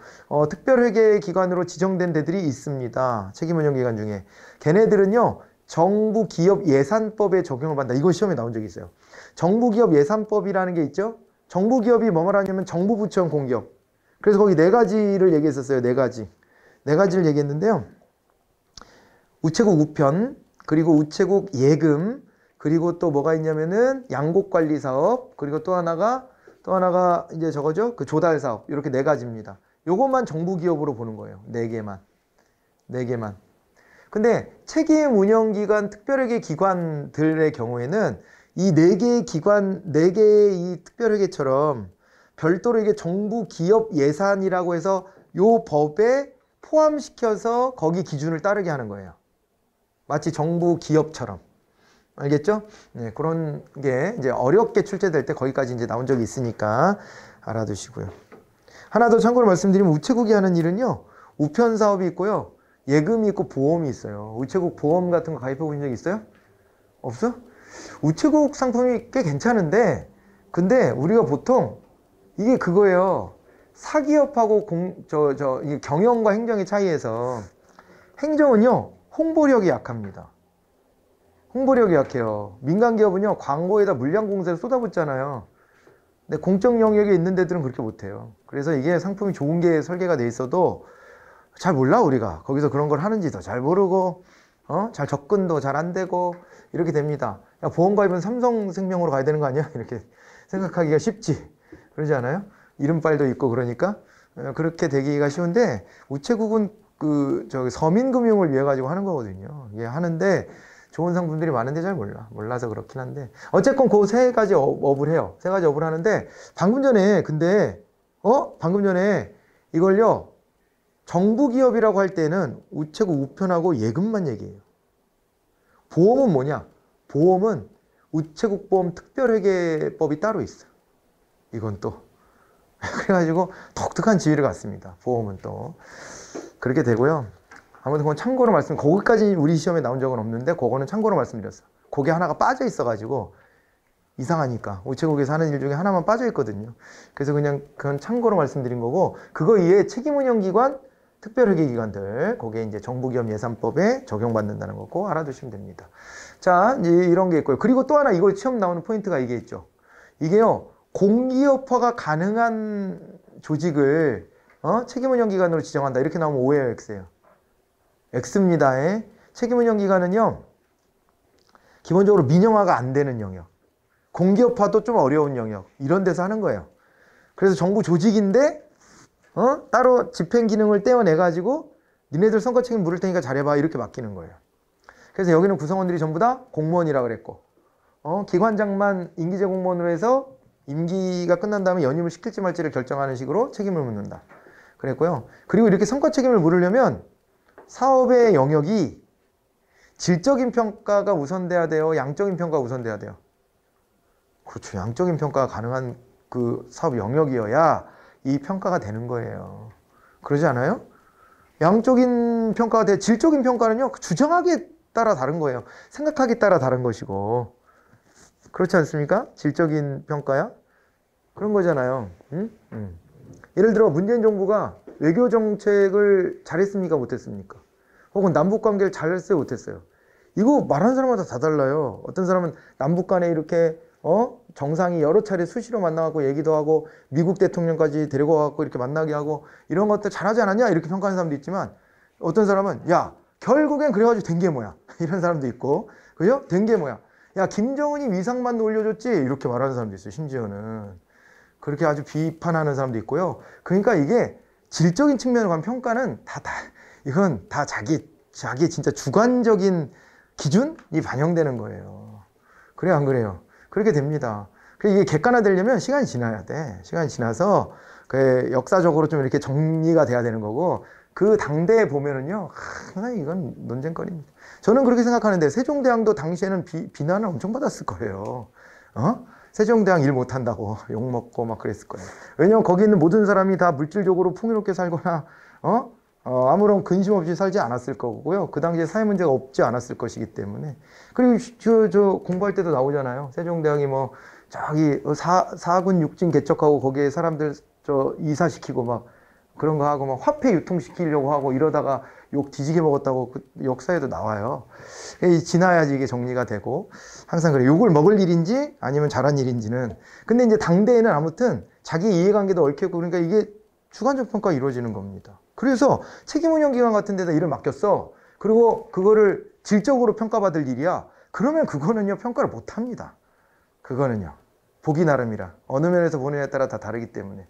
특별회계 기관으로 지정된 데들이 있습니다. 책임운영기관 중에. 걔네들은요, 정부기업예산법에 적용을 받는다. 이건 시험에 나온 적이 있어요. 정부기업예산법이라는 게 있죠. 정부기업이 뭐 말하냐면 정부부처형 공기업. 그래서 거기 네 가지를 얘기했었어요. 네 가지. 네 가지를 얘기했는데요. 우체국 우편, 그리고 우체국 예금, 그리고 또 뭐가 있냐면은 양곡관리사업, 그리고 또 하나가 이제 저거죠. 그 조달사업. 이렇게 네 가지입니다. 요것만 정부기업으로 보는 거예요. 네 개만. 네 개만. 근데 책임운영기관, 특별회계 기관들의 경우에는 이 네 개의 기관, 네 개의 이 특별회계처럼 별도로 이게 정부 기업 예산이라고 해서 요 법에 포함시켜서 거기 기준을 따르게 하는 거예요. 마치 정부 기업처럼. 알겠죠? 네, 그런 게 이제 어렵게 출제될 때 거기까지 이제 나온 적이 있으니까 알아두시고요. 하나 더 참고로 말씀드리면 우체국이 하는 일은요, 우편 사업이 있고요, 예금이 있고 보험이 있어요. 우체국 보험 같은 거 가입해 보신 적 있어요? 없어? 우체국 상품이 꽤 괜찮은데, 근데 우리가 보통 이게 그거예요. 사기업하고 이게 경영과 행정의 차이에서, 행정은요, 홍보력이 약합니다. 홍보력이 약해요. 민간기업은요, 광고에다 물량 공세를 쏟아붓잖아요. 근데 공적 영역에 있는 데들은 그렇게 못해요. 그래서 이게 상품이 좋은 게 설계가 돼 있어도 잘 몰라, 우리가. 거기서 그런 걸 하는지도 잘 모르고, 잘 접근도 잘 안 되고, 이렇게 됩니다. 야, 보험가입은 삼성생명으로 가야 되는 거 아니야? 이렇게 생각하기가 쉽지. 그러지 않아요? 이름빨도 있고 그러니까. 그렇게 되기가 쉬운데, 우체국은 서민금융을 위해 가지고 하는 거거든요. 이게 하는데, 좋은 상품들이 많은데 잘 몰라서 그렇긴 한데, 어쨌건 그 세 가지 업을 해요. 세 가지 업을 하는데, 방금 전에 이걸요, 정부기업이라고 할 때는 우체국 우편하고 예금만 얘기해요. 보험은 뭐냐? 보험은 우체국보험 특별회계법이 따로 있어요. 이건 또 그래가지고 독특한 지위를 갖습니다. 보험은 또 그렇게 되고요. 아무튼 그건 참고로 거기까지 우리 시험에 나온 적은 없는데, 그거는 참고로 말씀드렸어요. 그게 하나가 빠져 있어가지고 이상하니까 우체국에서 하는 일 중에 하나만 빠져 있거든요. 그래서 그건 참고로 말씀드린 거고, 그거 이외에 책임운영기관, 특별회계기관들, 거기에 이제 정부기업 예산법에 적용받는다는 거고 알아두시면 됩니다. 자, 이제 이런 게 있고요. 그리고 또 하나 이거 시험 나오는 포인트가 이게 있죠. 이게요, 공기업화가 가능한 조직을 책임운영기관으로 지정한다. 이렇게 나오면 오해요, X예요. X입니다. 책임운영기관은요, 기본적으로 민영화가 안 되는 영역, 공기업화도 좀 어려운 영역, 이런 데서 하는 거예요. 그래서 정부 조직인데 따로 집행 기능을 떼어내가지고 니네들 선거 책임 물을 테니까 잘해봐, 이렇게 맡기는 거예요. 그래서 여기는 구성원들이 전부 다 공무원이라 그랬고, 기관장만 임기제 공무원으로 해서 임기가 끝난 다음에 연임을 시킬지 말지를 결정하는 식으로 책임을 묻는다 그랬고요. 그리고 이렇게 성과 책임을 물으려면 사업의 영역이 질적인 평가가 우선돼야 돼요? 양적인 평가가 우선돼야 돼요? 그렇죠. 양적인 평가가 가능한 그 사업 영역이어야 이 평가가 되는 거예요. 그러지 않아요? 양적인 평가가 돼. 질적인 평가는요, 주장하기에 따라 다른 거예요. 생각하기에 따라 다른 것이고. 그렇지 않습니까? 질적인 평가야? 그런 거잖아요. 응? 예를 들어 문재인 정부가 외교 정책을 잘했습니까? 못했습니까? 혹은 남북 관계를 잘했어요? 못했어요? 이거 말하는 사람마다 다 달라요. 어떤 사람은 남북 간에 이렇게 정상이 여러 차례 수시로 만나갖고 얘기도 하고 미국 대통령까지 데리고 와갖고 이렇게 만나게 하고 이런 것들 잘하지 않았냐? 이렇게 평가하는 사람도 있지만 어떤 사람은 야 결국엔 그래가지고 된 게 뭐야? 이런 사람도 있고 그죠? 된 게 뭐야? 야 김정은이 위상만 올려줬지? 이렇게 말하는 사람도 있어요. 심지어는 그렇게 아주 비판하는 사람도 있고요. 그러니까 이게 질적인 측면으로 간 평가는 이건 다 자기 진짜 주관적인 기준이 반영되는 거예요. 그래요, 안 그래요? 그렇게 됩니다. 이게 객관화되려면 시간이 지나야 돼. 시간이 지나서 그 역사적으로 좀 이렇게 정리가 돼야 되는 거고 그 당대에 보면은요, 이건 논쟁거리입니다. 저는 그렇게 생각하는데 세종대왕도 당시에는 비난을 엄청 받았을 거예요. 세종대왕 일 못한다고 욕먹고 막 그랬을 거예요. 왜냐면 거기 있는 모든 사람이 다 물질적으로 풍요롭게 살거나 아무런 근심 없이 살지 않았을 거고요. 그 당시에 사회 문제가 없지 않았을 것이기 때문에. 그리고 저 공부할 때도 나오잖아요. 세종대왕이 뭐 저기 사군 육진 개척하고 거기에 사람들 이사시키고 막 그런 거 하고 막 화폐 유통시키려고 하고 이러다가 욕 뒤지게 먹었다고 그 역사에도 나와요. 지나야지 이게 정리가 되고 항상 그래. 욕을 먹을 일인지 아니면 잘한 일인지는. 근데 이제 당대에는 아무튼 자기 이해관계도 얽혔고 그러니까 이게 주관적 평가가 이루어지는 겁니다. 그래서 책임운영기관 같은 데다 일을 맡겼어. 그리고 그거를 질적으로 평가받을 일이야. 그러면 그거는요 평가를 못합니다. 그거는요 보기 나름이라 어느 면에서 보느냐에 따라 다 다르기 때문에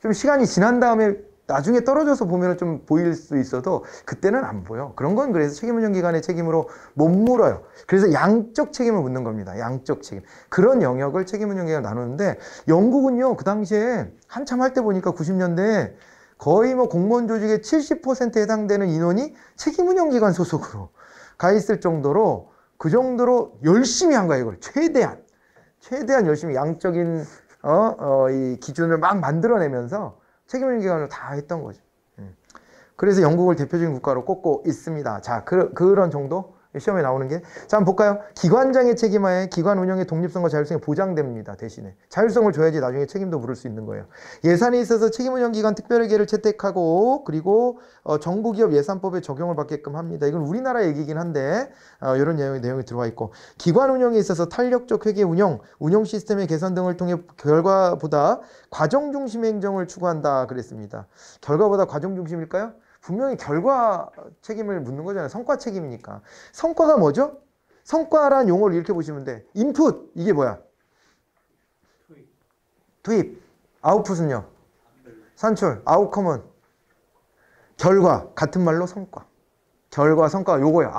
좀 시간이 지난 다음에 나중에 떨어져서 보면 좀 보일 수 있어도 그때는 안 보여. 그런 건 그래서 책임운영기관의 책임으로 못 물어요. 그래서 양적 책임을 묻는 겁니다. 양적 책임. 그런 영역을 책임운영기관이 나누는데 영국은요 그 당시에 한참 할 때 보니까 90년대에 거의 뭐 공무원 조직의 70%에 해당되는 인원이 책임운영기관 소속으로 가 있을 정도로 그 정도로 열심히 한 거야. 이걸 최대한 열심히 양적인 이 기준을 막 만들어내면서 책임운영기관을 다 했던 거죠. 그래서 영국을 대표적인 국가로 꼽고 있습니다. 자, 그런 정도 시험에 나오는 게. 자, 한번 볼까요? 기관장의 책임하에 기관 운영의 독립성과 자율성이 보장됩니다. 대신에 자율성을 줘야지 나중에 책임도 물을 수 있는 거예요. 예산에 있어서 책임운영기관 특별회계를 채택하고 그리고 정부기업 예산법에 적용을 받게끔 합니다. 이건 우리나라 얘기긴 한데 이런 내용이 들어와 있고 기관 운영에 있어서 탄력적 회계 운영 시스템의 개선 등을 통해 결과보다 과정 중심의 행정을 추구한다 그랬습니다. 결과보다 과정 중심일까요? 분명히 결과 책임을 묻는 거잖아요. 성과 책임이니까. 성과가 뭐죠? 성과란 용어를 이렇게 보시면 돼. 인풋, 이게 뭐야? 투입. 아웃풋은요? 산출. 아웃컴은? 결과. 같은 말로 성과. 결과, 성과. 요거야.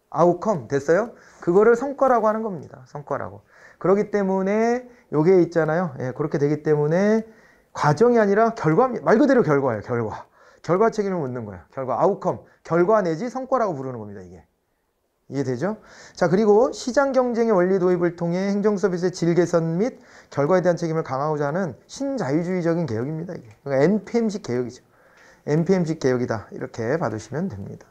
아웃컴. 됐어요? 그거를 성과라고 하는 겁니다. 성과라고. 그렇기 때문에 요게 있잖아요. 예, 그렇게 되기 때문에 과정이 아니라 말 그대로 결과예요. 결과 책임을 묻는 거야. 결과, 아웃컴, 결과 내지 성과라고 부르는 겁니다. 이게. 이해되죠? 자, 그리고 시장 경쟁의 원리 도입을 통해 행정 서비스의 질 개선 및 결과에 대한 책임을 강화하고자 하는 신자유주의적인 개혁입니다. 이게. 그러니까 NPM식 개혁이죠. NPM식 개혁이다. 이렇게 봐두시면 됩니다.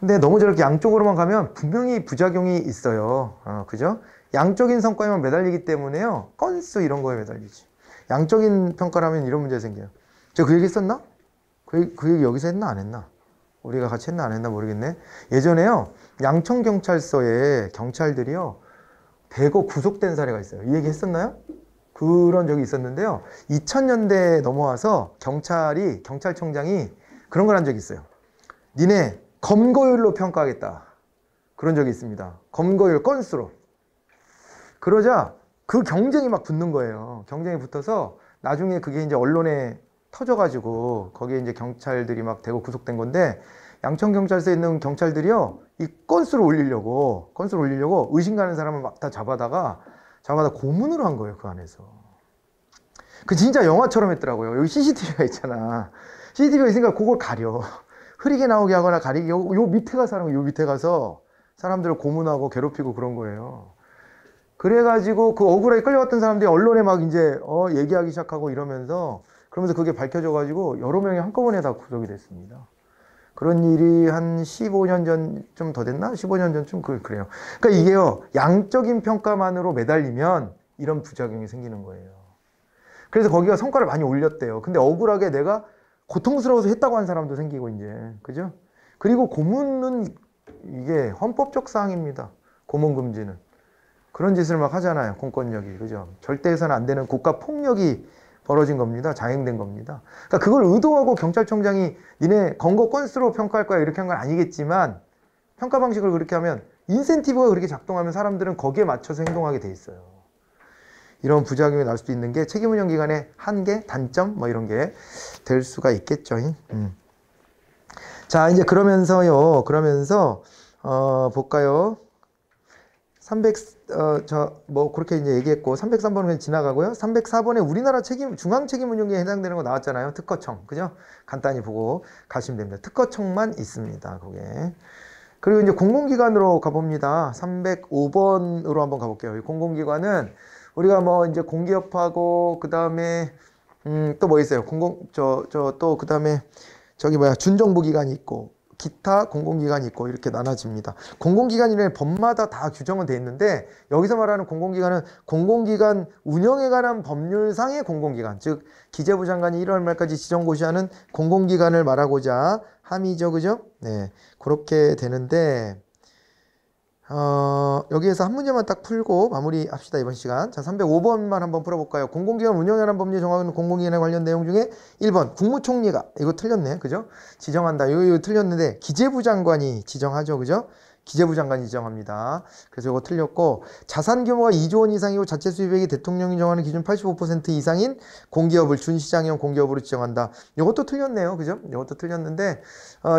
근데 너무 저렇게 양쪽으로만 가면 분명히 부작용이 있어요. 그죠? 양적인 성과에만 매달리기 때문에요. 건수 이런 거에 매달리지. 양적인 평가를 하면 이런 문제가 생겨요. 저 그 얘기 했었나? 그 얘기 여기서 했나 안 했나? 우리가 같이 했나 안 했나 모르겠네. 예전에요. 양천경찰서에 경찰들이요. 대거 구속된 사례가 있어요. 이 얘기 했었나요? 그런 적이 있었는데요. 2000년대에 넘어와서 경찰청장이 그런 걸 한 적이 있어요. 니네 검거율로 평가하겠다. 그런 적이 있습니다. 검거율 건수로. 그러자 그 경쟁이 막 붙는 거예요. 경쟁이 붙어서 나중에 그게 이제 언론에 터져가지고 거기에 이제 경찰들이 막 대거 구속된 건데 양천경찰서에 있는 경찰들이요 이 건수를 올리려고 의심 가는 사람을 막 다 잡아다가 고문으로 한 거예요. 그 안에서. 그 진짜 영화처럼 했더라고요. 여기 CCTV가 있잖아. CCTV가 있으니까 그걸 가려. 흐리게 나오게 하거나 가리게 요 밑에 가서 사람들을 고문하고 괴롭히고 그런 거예요. 그래가지고 그 억울하게 끌려갔던 사람들이 언론에 막 이제 얘기하기 시작하고 이러면서 그러면서 그게 밝혀져가지고 여러 명이 한꺼번에 다 구속이 됐습니다. 그런 일이 한 15년 전 좀 더 됐나? 15년 전쯤 그래요. 그러니까 이게요, 양적인 평가만으로 매달리면 이런 부작용이 생기는 거예요. 그래서 거기가 성과를 많이 올렸대요. 근데 억울하게 내가 고통스러워서 했다고 한 사람도 생기고 이제, 그죠? 그리고 고문은 이게 헌법적 사항입니다. 고문 금지는. 그런 짓을 막 하잖아요. 공권력이, 그죠? 절대 해서는 안 되는 국가 폭력이 벌어진 겁니다. 자행된 겁니다. 그러니까 그걸 의도하고 경찰청장이 니네 검거 건수로 평가할 거야 이렇게 한 건 아니겠지만, 평가 방식을 그렇게 하면 인센티브가 그렇게 작동하면 사람들은 거기에 맞춰서 행동하게 돼 있어요. 이런 부작용이 날 수도 있는 게 책임 운영 기관의 한계, 단점 뭐 이런 게 될 수가 있겠죠. 자, 이제 그러면서 볼까요? 그렇게 이제 얘기했고, 303번은 그냥 지나가고요. 304번에 우리나라 중앙 책임 운영에 해당되는 거 나왔잖아요. 특허청. 그죠? 간단히 보고 가시면 됩니다. 특허청만 있습니다. 그게. 그리고 이제 공공기관으로 가봅니다. 305번으로 한번 가볼게요. 이 공공기관은 우리가 뭐 이제 공기업하고, 그 다음에, 또 뭐 있어요? 또 그 다음에 준정부기관이 있고, 기타 공공기관이 있고 이렇게 나눠집니다. 공공기관이라는 법마다 다 규정은 돼 있는데, 여기서 말하는 공공기관은 공공기관 운영에 관한 법률상의 공공기관, 즉 기재부 장관이 1월 말까지 지정고시하는 공공기관을 말하고자 함이죠. 그죠? 네, 그렇게 되는데 여기에서 한 문제만 딱 풀고 마무리합시다, 이번 시간. 자, 305번만 한번 풀어볼까요? 공공기관 운영에 관한 법률 정하는 공공기관에 관련 내용 중에 1번 국무총리가, 이거 틀렸네, 그죠? 지정한다. 이거 틀렸는데 기재부 장관이 지정하죠, 그죠? 기재부 장관이 지정합니다. 그래서 이거 틀렸고, 자산 규모가 2조 원 이상이고 자체 수입액이 대통령이 정하는 기준 85% 이상인 공기업을 준시장형 공기업으로 지정한다. 이것도 틀렸네요, 그죠? 이것도 틀렸는데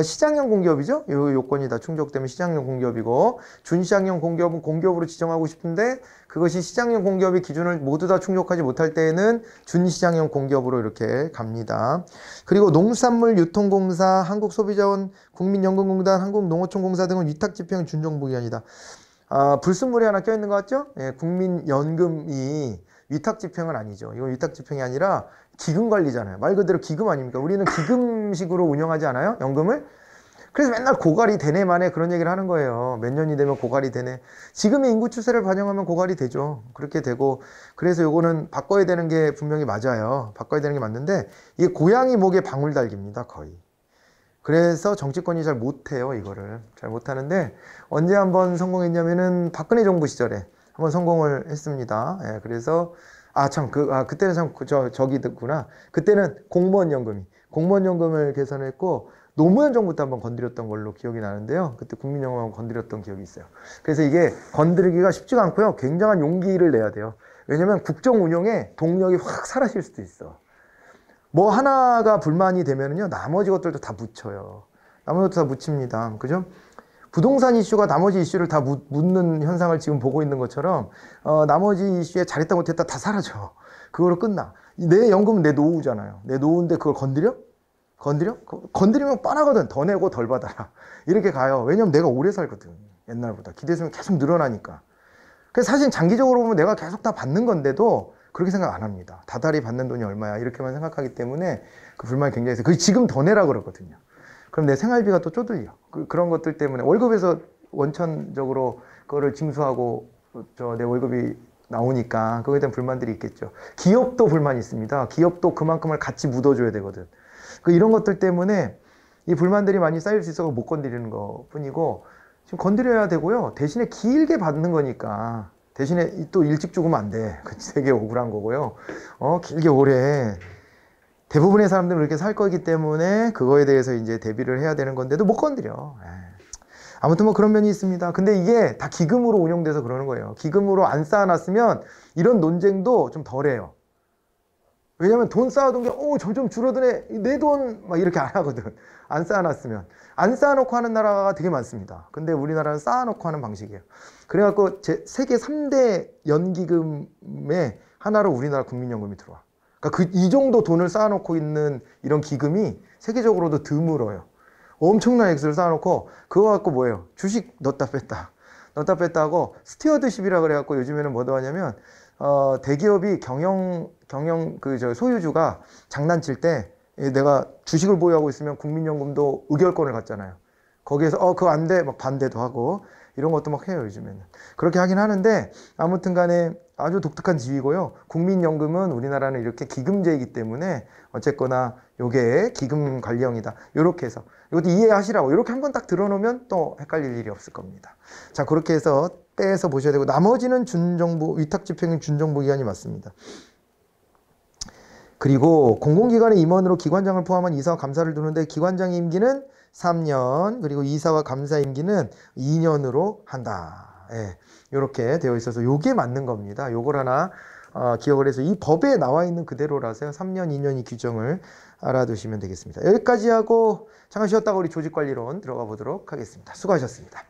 시장형 공기업이죠? 요 요건이 다 충족되면 시장형 공기업이고, 준시장형 공기업은 공기업으로 지정하고 싶은데 그것이 시장형 공기업의 기준을 모두 다 충족하지 못할 때에는 준시장형 공기업으로 이렇게 갑니다. 그리고 농산물유통공사, 한국소비자원, 국민연금공단, 한국농어촌공사 등은 위탁집행 준정부기관이다. 불순물이 하나 껴있는 것 같죠? 예, 국민연금이 위탁집행은 아니죠. 이건 위탁집행이 아니라 기금관리잖아요. 말 그대로 기금 아닙니까? 우리는 기금식으로 운영하지 않아요? 연금을? 그래서 맨날 고갈이 되네 마네 그런 얘기를 하는 거예요. 몇 년이 되면 고갈이 되네. 지금의 인구 추세를 반영하면 고갈이 되죠. 그렇게 되고, 그래서 요거는 바꿔야 되는 게 분명히 맞아요. 바꿔야 되는 게 맞는데 이게 고양이 목에 방울 달기입니다, 거의. 그래서 정치권이 잘 못해요. 이거를 잘 못하는데, 언제 한번 성공했냐면은 박근혜 정부 시절에 한번 성공을 했습니다. 예, 그래서 그때는 저기 듣구나. 그때는 공무원연금을 개선했고, 노무현 정부 때 한번 건드렸던 걸로 기억이 나는데요. 그때 국민연금 한번 건드렸던 기억이 있어요. 그래서 이게 건드리기가 쉽지가 않고요. 굉장한 용기를 내야 돼요. 왜냐면 국정 운영에 동력이 확 사라질 수도 있어. 뭐 하나가 불만이 되면은요, 나머지 것들도 다 묻혀요. 나머지 것도 다 묻힙니다. 그죠? 부동산 이슈가 나머지 이슈를 다 묻는 현상을 지금 보고 있는 것처럼, 나머지 이슈에 잘했다 못했다 다 사라져. 그걸로 끝나. 내 연금은 내 노후잖아요. 내 노후인데 그걸 건드려? 건드리면 뻔하거든. 더 내고 덜 받아라. 이렇게 가요. 왜냐면 내가 오래 살거든. 옛날보다. 기대수명이 계속 늘어나니까. 그래서 사실 장기적으로 보면 내가 계속 다 받는 건데도 그렇게 생각 안 합니다. 다달이 받는 돈이 얼마야 이렇게만 생각하기 때문에 그 불만이 굉장히 있어요. 지금 더 내라 그러거든요. 그럼 내 생활비가 또 쪼들려. 그런 것들 때문에 월급에서 원천적으로 그거를 징수하고 내 월급이 나오니까 그거에 대한 불만들이 있겠죠. 기업도 불만이 있습니다. 기업도 그만큼을 같이 묻어줘야 되거든. 이런 것들 때문에 이 불만들이 많이 쌓일 수 있어서 못 건드리는 것 뿐이고, 지금 건드려야 되고요. 대신에 길게 받는 거니까 대신에 또 일찍 죽으면 안 돼. 그치, 되게 억울한 거고요. 길게 오래. 대부분의 사람들은 그렇게 살 거기 때문에 그거에 대해서 이제 대비를 해야 되는 건데도 못 건드려. 아무튼 뭐 그런 면이 있습니다. 근데 이게 다 기금으로 운영돼서 그러는 거예요. 기금으로 안 쌓아놨으면 이런 논쟁도 좀 덜해요. 왜냐면 돈 쌓아둔 게 점점 줄어드네, 내 돈 막 이렇게 안 하거든. 안 쌓아놨으면. 안 쌓아놓고 하는 나라가 되게 많습니다. 근데 우리나라는 쌓아놓고 하는 방식이에요. 그래갖고 세계 3대 연기금의 하나로 우리나라 국민연금이 들어와. 그러니까 이 정도 돈을 쌓아놓고 있는 이런 기금이 세계적으로도 드물어요. 엄청난 액수를 쌓아놓고 그거 갖고 뭐예요? 주식 넣었다 뺐다 넣었다 뺐다 하고 스튜어드십이라 그래갖고 요즘에는 뭐도 하냐면 대기업이 경영 소유주가 장난칠 때 내가 주식을 보유하고 있으면 국민연금도 의결권을 갖잖아요. 거기에서 그거 안 돼 막 반대도 하고 이런 것도 막 해요 요즘에는. 그렇게 하긴 하는데 아무튼 간에 아주 독특한 지위고요. 국민연금은 우리나라는 이렇게 기금제이기 때문에 어쨌거나 요게 기금 관리형이다. 요렇게 해서 이것도 이해하시라고 이렇게 한번 딱 들어놓으면 또 헷갈릴 일이 없을 겁니다. 자, 그렇게 해서 빼서 보셔야 되고 나머지는 준정부 위탁집행은 준정부기관이 맞습니다. 그리고 공공기관의 임원으로 기관장을 포함한 이사와 감사를 두는데 기관장 임기는 3년 그리고 이사와 감사 임기는 2년으로 한다. 예, 이렇게 되어 있어서 요게 맞는 겁니다. 요걸 하나 기억을 해서 이 법에 나와 있는 그대로라서요. 3년, 2년 이 규정을 알아두시면 되겠습니다. 여기까지 하고 잠깐 쉬었다가 우리 조직관리론 들어가 보도록 하겠습니다. 수고하셨습니다.